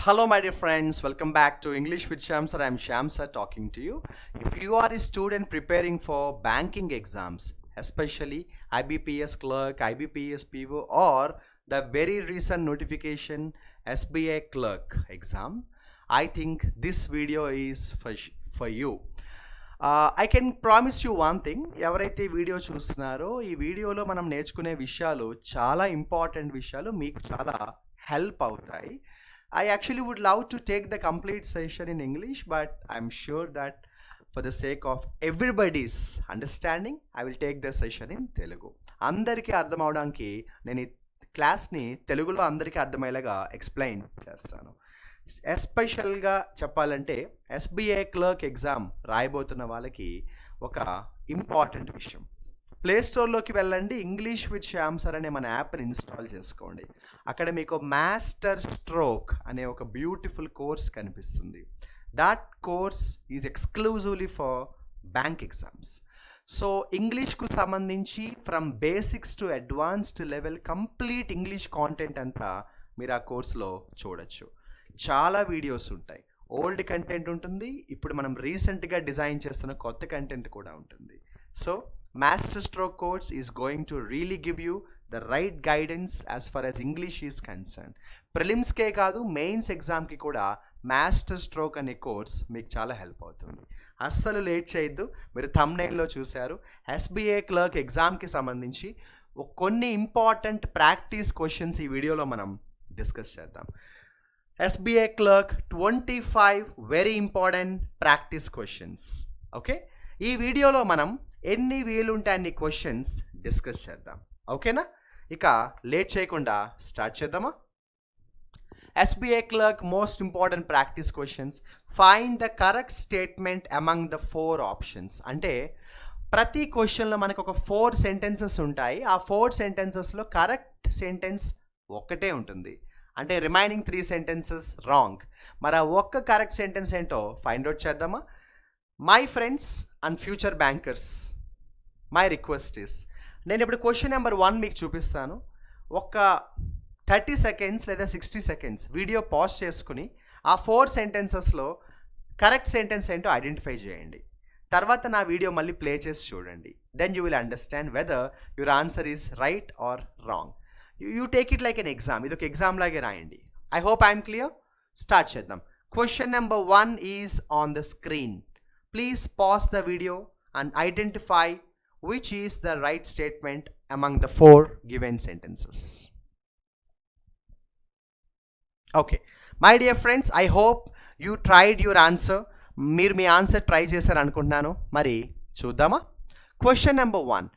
Hello, my dear friends. Welcome back to English with Shamsar. I'm Shamsar talking to you. If you are a student preparing for banking exams, especially IBPS clerk, IBPS PO, or the very recent notification SBI clerk exam, I think this video is for you. I can promise you one thing. ఎవరైతే video చూస్తున్నారో ఈ వీడియోలో మనం నేర్చుకునే విషయాలు చాలా important విషయాలు, మీకు చాలా హెల్ప్ అవుతాయి. I actually would love to take the complete session in English, but I'm sure that for the sake of everybody's understanding, I will take the session in Telugu. అందరికీ అర్థం అవడానికి నేను ఈ క్లాస్ని తెలుగులో అందరికీ అర్థమయ్యేలాగా ఎక్స్ప్లెయిన్ చేస్తాను. ఎస్పెషల్గా చెప్పాలంటే ఎస్బీఐ క్లర్క్ ఎగ్జామ్ రాయబోతున్న వాళ్ళకి ఒక ఇంపార్టెంట్ విషయం. ప్లే స్టోర్లోకి వెళ్ళండి, ఇంగ్లీష్ విత్ శ్యామ్సర్ అనే మన యాప్ని ఇన్స్టాల్ చేసుకోండి. అక్కడ మీకు మాస్టర్ స్ట్రోక్ అనే ఒక బ్యూటిఫుల్ కోర్స్ కనిపిస్తుంది. That course is exclusively for bank exams. So ఇంగ్లీష్కు సంబంధించి from basics to advanced level complete English content అంతా మీరు ఆ కోర్సులో చూడొచ్చు. చాలా వీడియోస్ ఉంటాయి, ఓల్డ్ కంటెంట్ ఉంటుంది, ఇప్పుడు మనం రీసెంట్గా డిజైన్ చేస్తున్న కొత్త కంటెంట్ కూడా ఉంటుంది. So Master Stroke course is going to really give you the right guidance as far as English is concerned. Prelims కే కాదు, మెయిన్స్ ఎగ్జామ్కి కూడా మాస్టర్ స్ట్రోక్ అనే కోర్స్ మీకు చాలా హెల్ప్ అవుతుంది. అస్సలు లేట్ చేయొద్దు. మీరు థంబ్నెయిల్లో చూశారు, ఎస్బీఐ క్లర్క్ ఎగ్జామ్కి సంబంధించి కొన్ని ఇంపార్టెంట్ ప్రాక్టీస్ క్వశ్చన్స్ ఈ వీడియోలో మనం డిస్కస్ చేద్దాం. SBI clerk 25 very important practice questions. Okay, ఈ వీడియోలో మనం ఎన్ని వీలుంటే అన్ని క్వశ్చన్స్ డిస్కస్ చేద్దాం. ఓకేనా? ఇక లేట్ చేయకుండా స్టార్ట్ చేద్దామా? SBI clerk most important practice questions. Find the correct statement among the 4 options. అంటే ప్రతి క్వశ్చన్లో మనకు ఒక 4 సెంటెన్సెస్ ఉంటాయి. ఆ 4 సెంటెన్సెస్లో కరెక్ట్ సెంటెన్స్ ఒక్కటే ఉంటుంది. అంటే రిమైనింగ్ 3 సెంటెన్సెస్ రాంగ్. మరి ఆ ఒక్క కరెక్ట్ సెంటెన్స్ ఏంటో ఫైండ్ అవుట్ చేద్దామా? My friends and future bankers, my request is, నేను ఇప్పుడు క్వశ్చన్ నెంబర్ 1 మీకు చూపిస్తాను. ఒక 30 సెకండ్స్ లేదా 60 సెకండ్స్ వీడియో పాజ్ చేసుకుని ఆ 4 సెంటెన్సెస్లో కరెక్ట్ సెంటెన్స్ ఏంటో ఐడెంటిఫై చేయండి. తర్వాత నా వీడియో మళ్ళీ ప్లే చేసి చూడండి. Then you will understand whether your answer is right or wrong. You take it like an exam. ఇది ఒక ఎగ్జామ్ లాగే రాయండి. I hope I'm clear. Start చేద్దాం. Question number 1 is on the screen. Please pause the video and identify which is the right statement among the 4 given sentences. Okay, my dear friends, I hope you tried your answer. మీరు మీ answer try చేశారు అనుకుంటున్నాను. మరి చూద్దామా? Question number 1.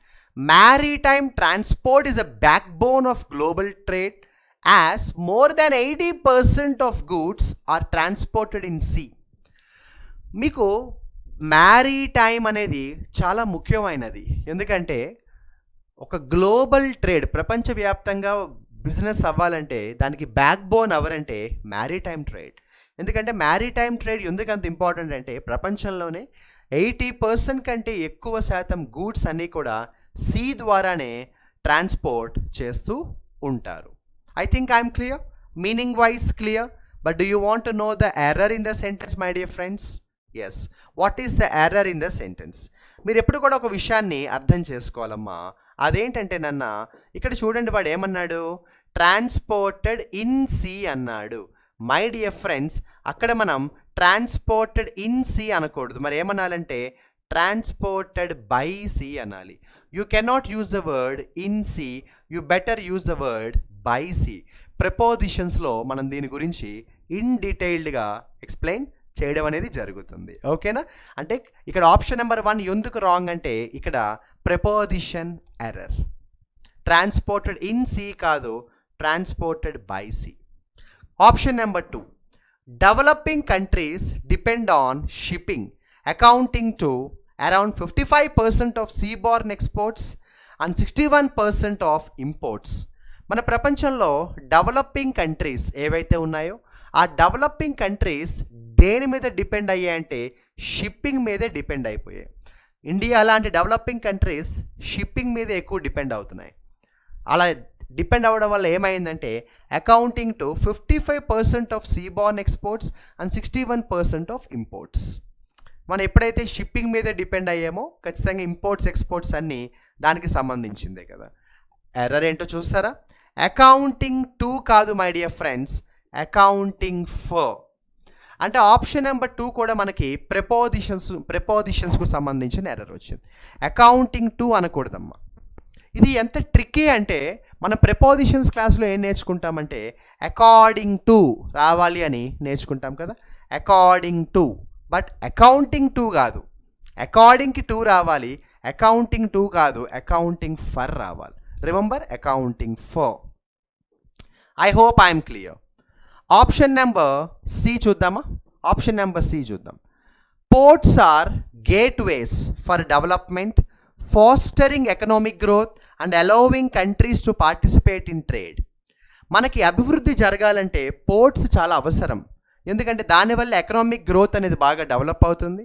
Maritime transport is a backbone of global trade as more than 80% of goods are transported in sea. మీకు maritime అనేది చాలా ముఖ్యమైనది. ఎందుకంటే ఒక గ్లోబల్ ట్రేడ్, ప్రపంచవ్యాప్తంగా బిజినెస్ అవ్వాలంటే దానికి బ్యాక్ బోన్ ఎవరంటే మ్యారీటైమ్ ట్రేడ్. ఎందుకంటే మ్యారీటైమ్ ట్రేడ్ ఎందుకు అంత ఇంపార్టెంట్ అంటే ప్రపంచంలోనే 80% కంటే ఎక్కువ శాతం గూడ్స్ అన్నీ కూడా సీ ద్వారానే ట్రాన్స్పోర్ట్ చేస్తూ ఉంటారు. I think I'm clear, meaning wise clear. But do you want to know the error in the sentence, my dear friends? Yes, what is the error in the sentence? మీరు ఎప్పుడు కూడా ఒక విషయాన్ని అర్థం చేసుకోవాలమ్మా. అదేంటంటే నన్న ఇక్కడ చూడండి, వాడు ఏమన్నాడు? ట్రాన్స్పోర్టెడ్ ఇన్ సీ అన్నాడు. మై డియర్ ఫ్రెండ్స్, అక్కడ మనం ట్రాన్స్పోర్టెడ్ ఇన్ సీ అనకూడదు. మరి ఏమనాలంటే ట్రాన్స్పోర్టెడ్ బై సీ అనాలి. You cannot use the word in sea, you better use the word by sea. ప్రిపోజిషన్స్లో మనం దీని గురించి ఇన్ డీటెయిల్డ్గా ఎక్స్ప్లెయిన్ చేయడం అనేది జరుగుతుంది. ఓకేనా? అంటే ఇక్కడ ఆప్షన్ నెంబర్ 1 ఎందుకు రాంగ్ అంటే ఇక్కడ preposition error. Transported in sea కాదు, transported by sea. Option number 2. Developing countries depend on shipping accounting to around 55% of seaborne exports and 61% of imports. మన ప్రపంచంలో డెవలపింగ్ కంట్రీస్ ఏవైతే ఉన్నాయో ఆ డెవలపింగ్ కంట్రీస్ దేని మీద డిపెండ్ అయ్యాయంటే షిప్పింగ్ మీదే డిపెండ్ అయిపోయాయి. ఇండియా లాంటి డెవలపింగ్ కంట్రీస్ షిప్పింగ్ మీద ఎక్కువ డిపెండ్ అవుతున్నాయి. అలా డిపెండ్ అవ్వడం వల్ల ఏమైందంటే accounting to 55% of seaborne exports and 61% of imports. మనం ఎప్పుడైతే షిప్పింగ్ మీద డిపెండ్ అయ్యామో ఖచ్చితంగా ఇంపోర్ట్స్ ఎక్స్పోర్ట్స్ అన్నీ దానికి సంబంధించిందే కదా. ఎర్రర్ ఏంటో చూస్తారా? అకౌంటింగ్ టు కాదు my dear friends, accounting for. అంటే ఆప్షన్ నెంబర్ 2 కూడా మనకి ప్రెపోజిషన్స్కు సంబంధించిన ఎర్రర్ వచ్చింది. అకౌంటింగ్ టు అనకూడదమ్మా. ఇది ఎంత ట్రిక్కీ అంటే మన ప్రెపోజిషన్స్ క్లాస్లో ఏం నేర్చుకుంటామంటే అకార్డింగ్ టు రావాలి అని నేర్చుకుంటాం కదా, according to. But accounting to కాదు, అకార్డింగ్కి టు రావాలి, అకౌంటింగ్ టు కాదు, అకౌంటింగ్ ఫర్ రావాలి. Remember, accounting for. I hope I'm clear. Option number c చూద్దామా? ఆప్షన్ నెంబర్ సి చూద్దాం. Ports are gateways for development, fostering economic growth and allowing countries to participate in trade. మనకి అభివృద్ధి జరగాలంటే ports చాలా అవసరం. ఎందుకంటే దానివల్ల ఎకనామిక్ గ్రోత్ అనేది బాగా డెవలప్ అవుతుంది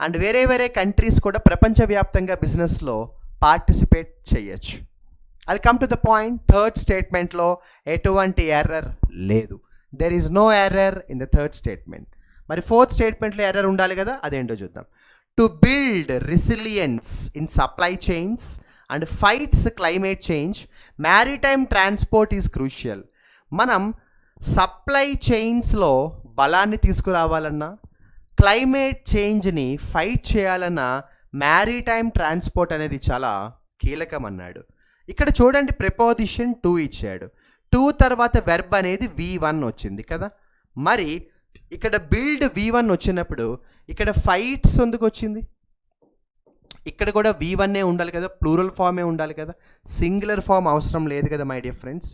అండ్ వేరే వేరే కంట్రీస్ కూడా ప్రపంచవ్యాప్తంగా బిజినెస్లో పార్టిసిపేట్ చేయొచ్చు. I come to the point. Third స్టేట్మెంట్లో ఎటువంటి ఎర్రర్ లేదు. There is no error in the third statement. మరి ఫోర్త్ స్టేట్మెంట్లో ఎర్రర్ ఉండాలి కదా, అదేంటో చూద్దాం. To build resilience in supply chains and fights climate change, maritime transport is crucial. మనం సప్లై చైన్స్లో బలాన్ని తీసుకురావాలన్నా, క్లైమేట్ చేంజ్ని ఫైట్ చేయాలన్నా మ్యారిటైమ్ ట్రాన్స్పోర్ట్ అనేది చాలా కీలకం అన్నాడు. ఇక్కడ చూడండి, ప్రిపోజిషన్ టు ఇచ్చాడు. టు తర్వాత వెర్బ్ అనేది V1 వచ్చింది కదా. మరి ఇక్కడ బిల్డ్ V1 వచ్చినప్పుడు ఇక్కడ ఫైట్స్ ఎందుకు వచ్చింది? ఇక్కడ కూడా V1 ఉండాలి కదా, ప్లూరల్ ఫామే ఉండాలి కదా, సింగులర్ ఫామ్ అవసరం లేదు కదా my dear friends.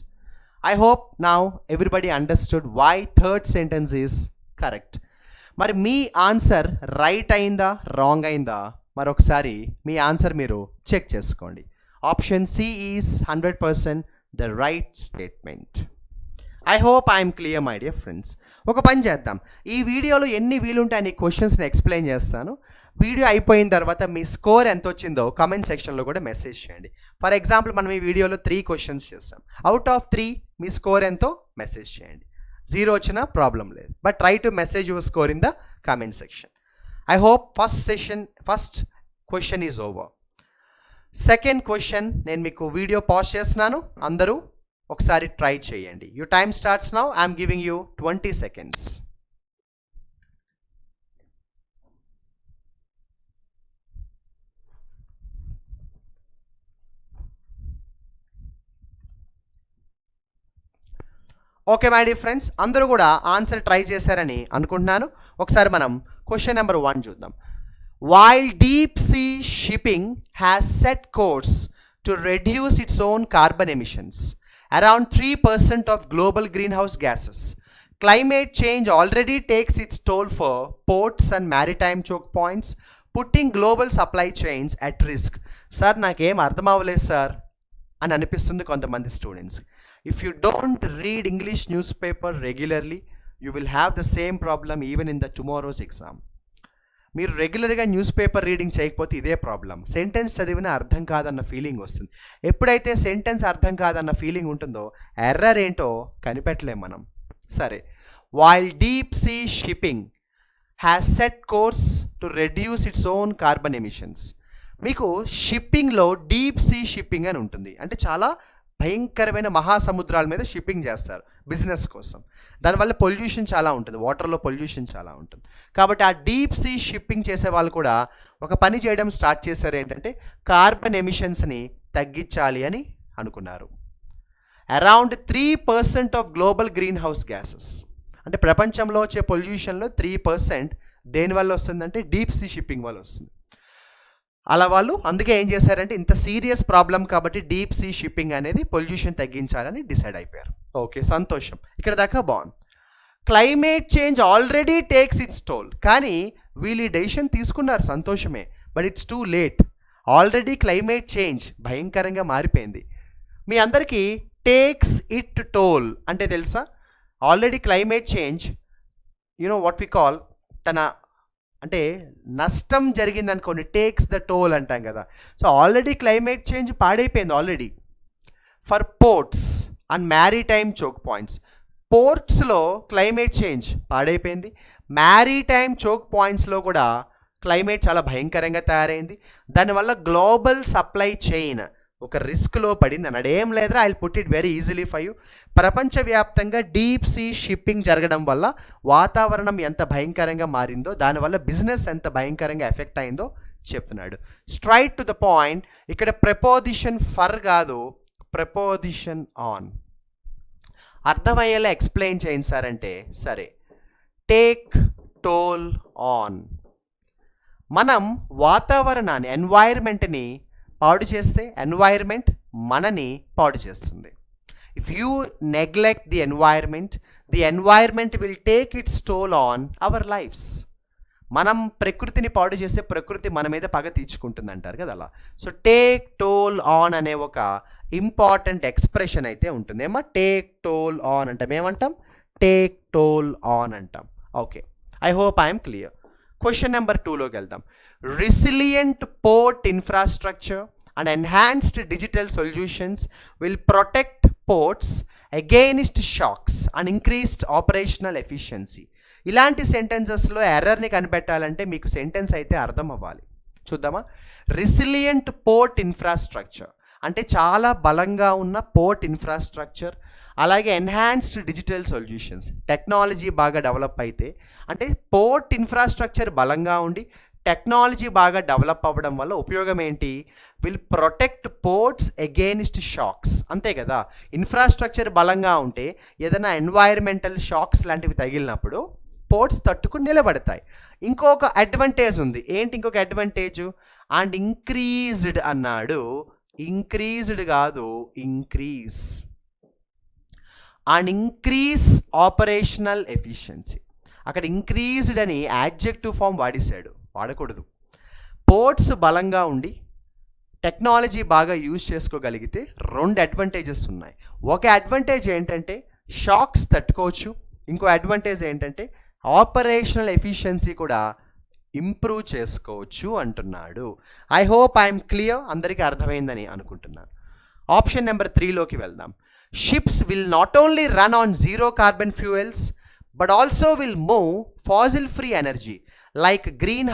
I hope now everybody understood why third sentence is correct. మరి మీ ఆన్సర్ రైట్ అయిందా రాంగ్ అయిందా మరొకసారి మీ ఆన్సర్ మీరు చెక్ చేసుకోండి. Option c is 100% the right statement. I hope I'm clear my dear friends. ఒక పని చేద్దాం, ఈ వీడియోలో ఎన్ని వీలుంటే అన్ని క్వశ్చన్స్ని ఎక్స్ప్లెయిన్ చేస్తాను. వీడియో అయిపోయిన తర్వాత మీ స్కోర్ ఎంత వచ్చిందో కమెంట్ సెక్షన్లో కూడా మెసేజ్ చేయండి. ఫర్ ఎగ్జాంపుల్ మనం ఈ వీడియోలో 3 క్వశ్చన్స్ చేస్తాం. అవుట్ ఆఫ్ 3 మీ స్కోర్ ఎంతో మెసేజ్ చేయండి. 0 వచ్చినా ప్రాబ్లం లేదు, but try to message your score in the comment section. I hope first question is over. Second question నేను మీకు వీడియో పాజ్ చేస్తున్నాను, అందరూ ఒకసారి ట్రై చేయండి. You time starts now. I'm giving you 20 seconds. Okay my dear friends, అందరూ కూడా answer try చేశారని అనుకుంటున్నాను. ఒకసారి మనం క్వశ్చన్ నెంబర్ 1 చూద్దాం. While deep sea shipping has set course to reduce its own carbon emissions, around 3% of global greenhouse gases, climate change already takes its toll for ports and maritime choke points, putting global supply chains at risk. Sir నాకేం అర్థం అవ్వలేదు sir అని అనిపిస్తుంది కొంతమంది students. If you don't read English newspaper regularly, you will have the same problem even in the tomorrow's exam. మీరు రెగ్యులర్గా news paper reading చేయకపోతే ఇదే ప్రాబ్లం. సెంటెన్స్ చదివినా అర్థం కాదన్న ఫీలింగ్ వస్తుంది. ఎప్పుడైతే సెంటెన్స్ అర్థం కాదన్న ఫీలింగ్ ఉంటుందో ఎర్రర్ ఏంటో కనిపెట్టలేం మనం. సరే, while deep sea shipping has set course to reduce its own carbon emissions. మీకు షిప్పింగ్లో డీప్ సీ షిప్పింగ్ అని ఉంటుంది, అంటే చాలా భయంకరమైన మహాసముద్రాల మీద షిప్పింగ్ చేస్తారు బిజినెస్ కోసం. దానివల్ల పొల్యూషన్ చాలా ఉంటుంది, వాటర్లో పొల్యూషన్ చాలా ఉంటుంది. కాబట్టి ఆ డీప్ సీ షిప్పింగ్ చేసే వాళ్ళు కూడా ఒక పని చేయడం స్టార్ట్ చేశారు, ఏంటంటే కార్బన్ ఎమిషన్స్ని తగ్గించాలి అని అనుకున్నారు. Around 3% of global green house gases, అంటే ప్రపంచంలో వచ్చే పొల్యూషన్లో 3% దేనివల్ల వస్తుందంటే డీప్ సీ షిప్పింగ్ వల్ల వస్తుంది. అలా వాళ్ళు అందుకే ఏం చేశారంటే ఇంత సీరియస్ ప్రాబ్లం కాబట్టి డీప్ సీ షిప్పింగ్ అనేది పొల్యూషన్ తగ్గించాలని డిసైడ్ అయిపోయారు. ఓకే, సంతోషం, ఇక్కడ దాకా బాగుంది. Climate change already takes its toll, కానీ వీళ్ళు ఈ డెసిషన్ తీసుకున్నారు, సంతోషమే, but it's too late. Already climate change భయంకరంగా మారిపోయింది. మీ అందరికీ టేక్స్ ఇట్ టోల్ అంటే తెలుసా? Already climate change you know what we call, తన అంటే నష్టం జరిగింది అనుకోండి, టేక్స్ ద టోల్ అంటాం కదా. సో ఆల్రెడీ క్లైమేట్ చేంజ్ పాడైపోయింది already. For ports and maritime choke points. పోర్ట్స్లో క్లైమేట్ చేంజ్ పాడైపోయింది, మ్యారీటైమ్ చోక్ పాయింట్స్లో కూడా క్లైమేట్ చాలా భయంకరంగా తయారైంది. దానివల్ల గ్లోబల్ సప్లై చైన్ ఒక రిస్క్లో పడింది అన్నాడు. ఏం లేదురా, I put it very easily for you. ప్రపంచవ్యాప్తంగా డీప్ సీ షిప్పింగ్ జరగడం వల్ల వాతావరణం ఎంత భయంకరంగా మారిందో, దానివల్ల బిజినెస్ ఎంత భయంకరంగా ఎఫెక్ట్ అయిందో చెప్తున్నాడు. Straight to the point. ఇక్కడ ప్రెపోజిషన్ ఫర్ కాదు, ప్రెపోజిషన్ ఆన్. అర్థమయ్యేలా ఎక్స్ప్లెయిన్ చేయండి సార్ అంటే, సరే, టేక్ టోల్ ఆన్. మనం వాతావరణాన్ని, ఎన్వైర్మెంట్ని పాడు చేస్తే ఎన్వైర్మెంట్ మనని పాడు చేస్తుంది. If you neglect the environment will take its toll on our lifes. మనం ప్రకృతిని పాడు చేస్తే ప్రకృతి మన మీద పగ తీర్చుకుంటుంది అంటారు కదా, అలా. సో టేక్ టోల్ ఆన్ అనే ఒక ఇంపార్టెంట్ ఎక్స్ప్రెషన్ అయితే ఉంటుంది. ఏమో టేక్ టోల్ ఆన్ అంటాం, ఏమంటాం? టేక్ టోల్ ఆన్ అంటాం. Okay, I hope I'm clear. Question number 2లోకి వెళ్దాం. Resilient port infrastructure and enhanced digital solutions will protect ports against shocks and increased operational efficiency. ఇలాంటి సెంటెన్సెస్లో ఎర్రర్ని కనిపెట్టాలంటే మీకు సెంటెన్స్ అయితే అర్థం అవ్వాలి. చూద్దామా? రెసిలియంట్ పోర్ట్ ఇన్ఫ్రాస్ట్రక్చర్ అంటే చాలా బలంగా ఉన్న పోర్ట్ ఇన్ఫ్రాస్ట్రక్చర్, అలాగే ఎన్హాన్స్డ్ డిజిటల్ సొల్యూషన్స్, టెక్నాలజీ బాగా డెవలప్ అయితే, అంటే పోర్ట్ ఇన్ఫ్రాస్ట్రక్చర్ బలంగా ఉండి టెక్నాలజీ బాగా డెవలప్ అవ్వడం వల్ల ఉపయోగం ఏంటి? Will protect ports against shocks. అంతే కదా, ఇన్ఫ్రాస్ట్రక్చర్ బలంగా ఉంటే ఏదైనా ఎన్వైర్మెంటల్ షాక్స్ లాంటివి తగిలినప్పుడు పోర్ట్స్ తట్టుకుని నిలబడతాయి. ఇంకొక అడ్వాంటేజ్ ఉంది. ఏంటి ఇంకొక అడ్వాంటేజ్? అండ్ ఇంక్రీజ్డ్ అన్నాడు, ఇంక్రీజ్డ్ కాదు, increase. And increase operational efficiency. అక్కడ ఇంక్రీజ్డ్ అని యాడ్జెక్టివ్ ఫామ్ వాడేశాడు, వాడకూడదు. పోర్ట్స్ బలంగా ఉండి టెక్నాలజీ బాగా యూజ్ చేసుకోగలిగితే 2 అడ్వాంటేజెస్ ఉన్నాయి. ఒక అడ్వాంటేజ్ ఏంటంటే షాక్స్ తట్టుకోవచ్చు, ఇంకో అడ్వాంటేజ్ ఏంటంటే ఆపరేషనల్ ఎఫిషియన్సీ కూడా ఇంప్రూవ్ చేసుకోవచ్చు అంటున్నాడు. ఐ హోప్ ఐఎమ్ క్లియర్, అందరికీ అర్థమైందని అనుకుంటున్నాను. ఆప్షన్ నెంబర్ 3లోకి వెళ్దాం. Ships will not only run on zero carbon fuels but also will move fossil-free energy like green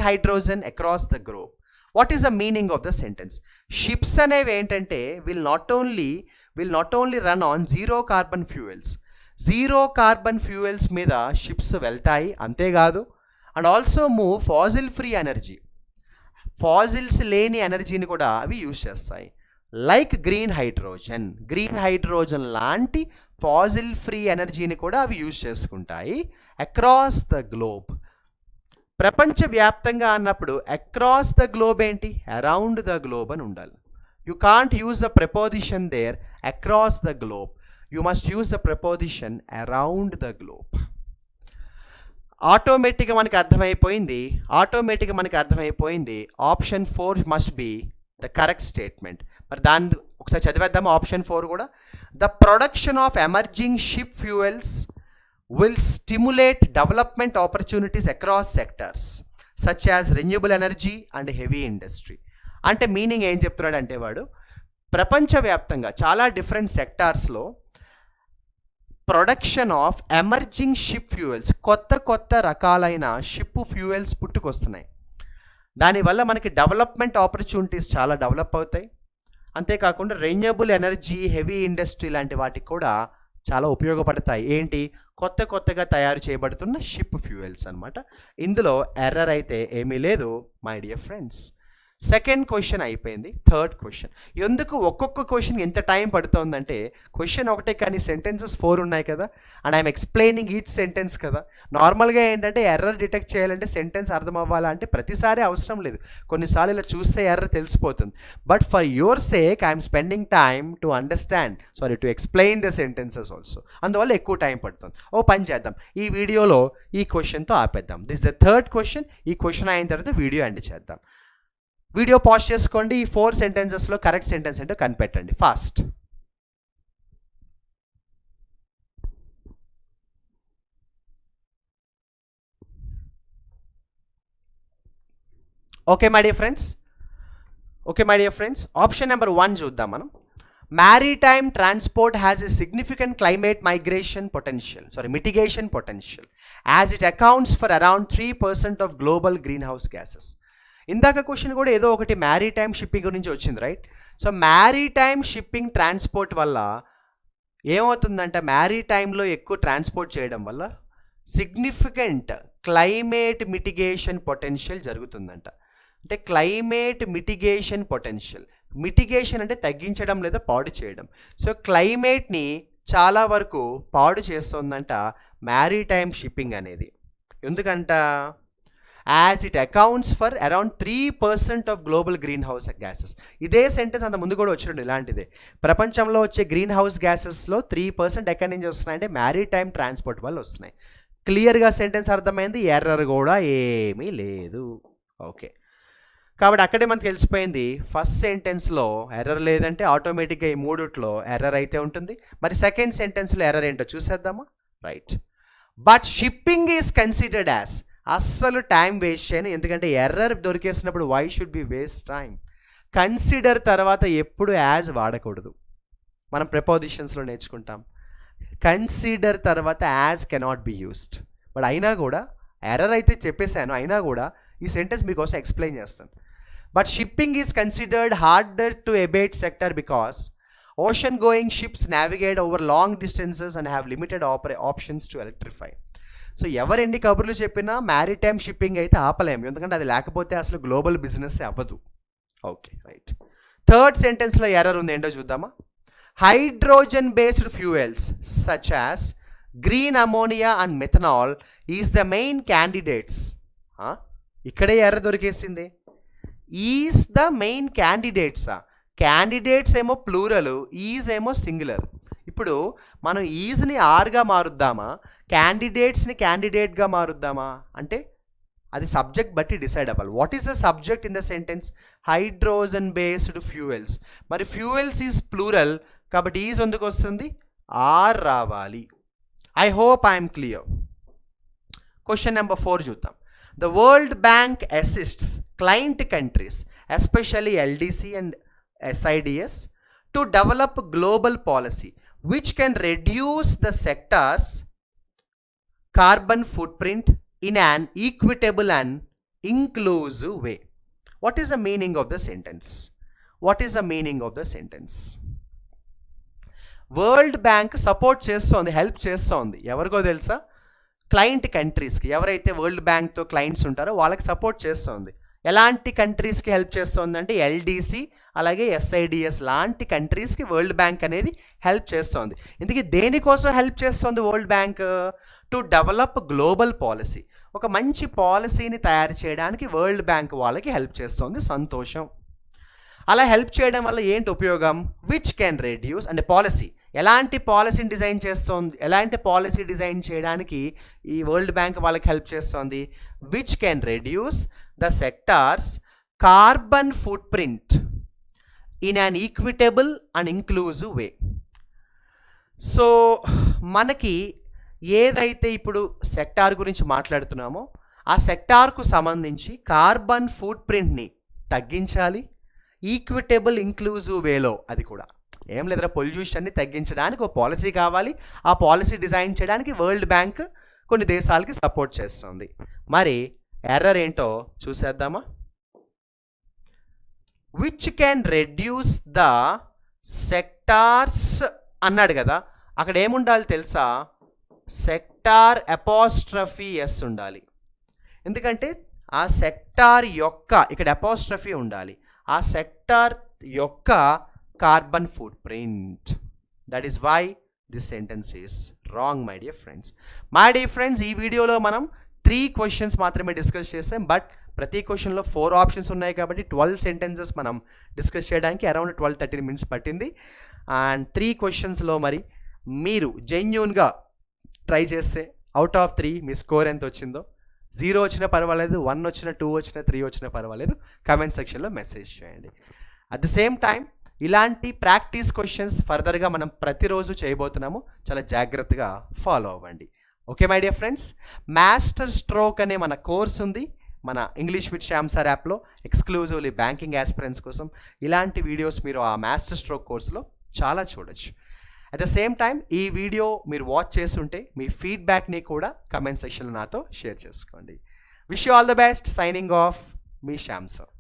hydrogen across the globe. What is the meaning of the sentence? Ships అనేవి ఏంటంటే will not only run on zero carbon fuels మీద ships వెళ్తాయి, అంతేకాదు, and also move fossil-free energy, fossils లేని ఎనర్జీని కూడా అవి use చేస్తాయి. లైక్ గ్రీన్ హైడ్రోజన్ లాంటి ఫాజిల్ ఫ్రీ ఎనర్జీని కూడా అవి యూజ్ చేసుకుంటాయి అక్రాస్ ద గ్లోబ్. ప్రపంచవ్యాప్తంగా అన్నప్పుడు అక్రాస్ ద గ్లోబ్ ఏంటి? అరౌండ్ ద గ్లోబ్ అని ఉండాలి. You can't use the preposition there across the globe, you must use the preposition around the globe. ఆటోమేటిక్గా మనకి అర్థమైపోయింది. Option 4 must be the correct statement. మరి దాన్ని ఒకసారి చదివేద్దాము. ఆప్షన్ 4 కూడా. The production of emerging ship fuels will stimulate development opportunities across sectors such as renewable energy and heavy industry. అంటే meaning ఏం చెప్తున్నాడు అంటే వాడు, ప్రపంచవ్యాప్తంగా చాలా డిఫరెంట్ సెక్టార్స్లో production of emerging ship fuels, కొత్త రకాలైన షిప్ ఫ్యూయల్స్ పుట్టుకొస్తున్నాయి. దానివల్ల మనకి డెవలప్మెంట్ ఆపర్చునిటీస్ చాలా డెవలప్ అవుతాయి. అంతేకాకుండా రెన్యూబుల్ ఎనర్జీ, హెవీ ఇండస్ట్రీ లాంటి వాటికి కూడా చాలా ఉపయోగపడతాయి. ఏంటి? కొత్తగా తయారు చేయబడుతున్న షిప్ ఫ్యూయల్స్ అనమాట. ఇందులో ఎర్రర్ అయితే ఏమీ లేదు my dear friends. Second question అయిపోయింది. Third question. ఎందుకు ఒక్కొక్క క్వశ్చన్ ఎంత టైం పడుతుందంటే, క్వశ్చన్ ఒకటే కానీ సెంటెన్సెస్ 4 ఉన్నాయి కదా, and I'm explaining each sentence కదా. నార్మల్గా ఏంటంటే ఎర్రర్ డిటెక్ట్ చేయాలంటే సెంటెన్స్ అర్థం అవ్వాలంటే ప్రతిసారి అవసరం లేదు, కొన్నిసార్లు ఇలా చూస్తే ఎర్రర్ తెలిసిపోతుంది. But for your sake I'm spending time to explain the sentences also. అందువల్ల ఎక్కువ టైం పడుతుంది. ఓ పని చేద్దాం, ఈ వీడియోలో ఈ క్వశ్చన్తో ఆపేద్దాం. This the third question. ఈ క్వశ్చన్ అయిన తర్వాత వీడియో ఎండ్ చేద్దాం. వీడియో పాజ్ చేసుకోండి. ఈ 4 సెంటెన్సెస్లో కరెక్ట్ సెంటెన్స్ ఏంటో కనిపెట్టండి fast. Okay my dear friends, option number 1 చూద్దాం మనం. Maritime transport has a significant climate mitigation potential, as it accounts for around 3% of global greenhouse gases. ఇందాక క్వశ్చన్ కూడా ఏదో ఒకటి మ్యారీటైమ్ షిప్పింగ్ గురించి వచ్చింది, right? So maritime shipping transport వల్ల ఏమవుతుందంటే, మ్యారీటైమ్లో ఎక్కువ ట్రాన్స్పోర్ట్ చేయడం వల్ల సిగ్నిఫికెంట్ క్లైమేట్ మిటిగేషన్ పొటెన్షియల్ జరుగుతుందంట. అంటే క్లైమేట్ మిటిగేషన్ పొటెన్షియల్, మిటిగేషన్ అంటే తగ్గించడం లేదా పాడు చేయడం. సో క్లైమేట్ని చాలా వరకు పాడు చేస్తుందంట మ్యారీటైమ్ షిప్పింగ్ అనేది. ఎందుకంట, as it accounts for around 3% of global green house gases. ఇదే సెంటెన్స్ అంత ముందు కూడా వచ్చిండు ఇలాంటిదే. ప్రపంచంలో వచ్చే గ్రీన్ హౌస్ గ్యాసెస్లో 3% ఎక్కడి నుంచి వస్తున్నాయంటే మ్యారీటైమ్ ట్రాన్స్పోర్ట్ వల్ల వస్తున్నాయి. క్లియర్గా సెంటెన్స్ అర్థమైంది, ఎర్రర్ కూడా ఏమీ లేదు. ఓకే, కాబట్టి అక్కడే మనకు తెలిసిపోయింది ఫస్ట్ సెంటెన్స్లో ఎర్రర్ లేదంటే ఆటోమేటిక్గా ఈ మూడిట్లో ఎర్రర్ అయితే ఉంటుంది. మరి సెకండ్ సెంటెన్స్లో ఎర్రర్ ఏంటో చూసేద్దామా? Right. But shipping is considered as, అస్సలు టైం వేస్ట్ చేయను, ఎందుకంటే ఎర్రర్ దొరికేసినప్పుడు why should be waste time. Consider తర్వాత ఎప్పుడు యాజ్ వాడకూడదు, మనం ప్రిపోజిషన్స్లో నేర్చుకుంటాం. కన్సిడర్ తర్వాత as cannot be used. But అయినా కూడా ఎర్రర్ అయితే చెప్పేశాను, అయినా కూడా ఈ సెంటెన్స్ మీకోసం ఎక్స్ప్లెయిన్ చేస్తాను. But shipping is considered harder to abate sector because ocean going ships navigate over long distances and have limited options to electrify. So ఎవరెన్ని కబుర్లు చెప్పినా మ్యారిటైమ్ షిప్పింగ్ అయితే ఆపలేము, ఎందుకంటే అది లేకపోతే అసలు గ్లోబల్ బిజినెస్ అవ్వదు. Okay, right. థర్డ్ సెంటెన్స్లో ఎర్రర్ ఉంది, ఏంటో చూద్దామా? Hydrogen based fuels such as green ammonia and methanol is the main candidates. ఇక్కడే ఎర్ర దొరికేసింది. ఈజ్ ద మెయిన్ క్యాండిడేట్సా? క్యాండిడేట్స్ ఏమో ప్లూరల్, ఈజ్ ఏమో సింగులర్. ఇప్పుడు మనం ఈజ్ని ఆర్గా మారుద్దామా, క్యాండిడేట్స్ని క్యాండిడేట్గా మారుద్దామా అంటే అది సబ్జెక్ట్ బట్టి డిసైడ్ అవ్వాలి. What is the subject in the sentence? Hydrogen based fuels. మరి ఫ్యూయల్స్ ఈజ్ ప్లూరల్ కాబట్టి ఈజ్ ఎందుకు వస్తుంది? ఆర్ రావాలి. I hope I'm clear. Question number 4 చూద్దాం. The World Bank assists client countries, especially LDC and SIDS, to develop global policy which can reduce the sector's carbon footprint in an equitable and inclusive way. What is the meaning of the sentence? What is the meaning of the sentence? World bank support చేస్తోంది, help చేస్తోంది. ఎవరికో తెలుసా? Client కంట్రీస్కి. ఎవరైతే world బ్యాంక్తో clients ఉంటారో వాళ్ళకి support చేస్తోంది. ఎలాంటి కంట్రీస్కి హెల్ప్ చేస్తుంది అంటే ఎల్డీసీ అలాగే ఎస్ఐడిఎస్ లాంటి కంట్రీస్కి వరల్డ్ బ్యాంక్ అనేది హెల్ప్ చేస్తోంది. ఇందుకే దేనికోసం హెల్ప్ చేస్తుంది world bank? To develop global policy. ఒక మంచి పాలసీని తయారు చేయడానికి వరల్డ్ బ్యాంక్ వాళ్ళకి హెల్ప్ చేస్తుంది. సంతోషం. అలా హెల్ప్ చేయడం వల్ల ఏంటి ఉపయోగం? విచ్ కెన్ రెడ్యూస్ అంటే పాలసీ. ఎలాంటి పాలసీని డిజైన్ చేస్తోంది? ఎలాంటి పాలసీ డిజైన్ చేయడానికి ఈ వరల్డ్ బ్యాంక్ వాళ్ళకి హెల్ప్ చేస్తోంది? Which can reduce the sectors carbon foot print in an equitable and inclusive way. So మనకి ఏదైతే ఇప్పుడు సెక్టార్ గురించి మాట్లాడుతున్నామో ఆ సెక్టార్కు సంబంధించి కార్బన్ ఫుట్ ప్రింట్ని తగ్గించాలి ఈక్విటబుల్ ఇంక్లూజివ్ వేలో. అది కూడా ఏం లేదురా, పొల్యూషన్ని తగ్గించడానికి ఒక పాలసీ కావాలి. ఆ పాలసీ డిజైన్ చేయడానికి వరల్డ్ బ్యాంక్ కొన్ని దేశాలకి సపోర్ట్ చేస్తుంది. మరి ఎర్రర్ ఏంటో చూసేద్దామా? Which can reduce the sectors అన్నాడు కదా, అక్కడ ఏముండాలి తెలుసా? సెక్టార్ అపాస్ట్రఫీ ఎస్ ఉండాలి. ఎందుకంటే ఆ సెక్టార్ యొక్క ఇక్కడ అపాస్ట్రఫీ ఉండాలి. ఆ సెక్టార్ యొక్క carbon footprint. That is why this sentence is wrong my dear friends. My dear friends, ఈ వీడియోలో మనం 3 క్వశ్చన్స్ మాత్రమే డిస్కస్ చేసాం. బట్ ప్రతి క్వశ్చన్లో 4 ఆప్షన్స్ ఉన్నాయి కాబట్టి 12 సెంటెన్సెస్ మనం డిస్కస్ చేయడానికి అరౌండ్ 12-13 మినిట్స్ పట్టింది. అండ్ 3 క్వశ్చన్స్లో మరి మీరు జెన్యూన్గా ట్రై చేస్తే అవుట్ ఆఫ్ 3 మీ స్కోర్ ఎంత వచ్చిందో, 0 వచ్చినా పర్వాలేదు, 1 వచ్చినా, 2 వచ్చినా, 3 వచ్చినా పర్వాలేదు, కామెంట్ సెక్షన్లో మెసేజ్ చేయండి. అట్ ద సేమ్ టైం ఇలాంటి ప్రాక్టీస్ క్వశ్చన్స్ ఫర్దర్గా మనం ప్రతిరోజు చేయబోతున్నాము. చాలా జాగ్రత్తగా ఫాలో అవ్వండి. Okay my dear friends, master stroke అనే మన కోర్స్ ఉంది మన ఇంగ్లీష్ విత్ శ్యామ్ సార్ యాప్లో, ఎక్స్క్లూజివ్లీ బ్యాంకింగ్ ఆస్పిరెంట్స్ కోసం. ఇలాంటి వీడియోస్ మీరు ఆ మాస్టర్ స్ట్రోక్ కోర్సులో చాలా చూడొచ్చు. అట్ ద సేమ్ టైం ఈ వీడియో మీరు వాచ్ చేస్తుంటే మీ ఫీడ్బ్యాక్ని కూడా కమెంట్ సెక్షన్లో నాతో షేర్ చేసుకోండి. Wish you all the best. Signing off me Shyam sir.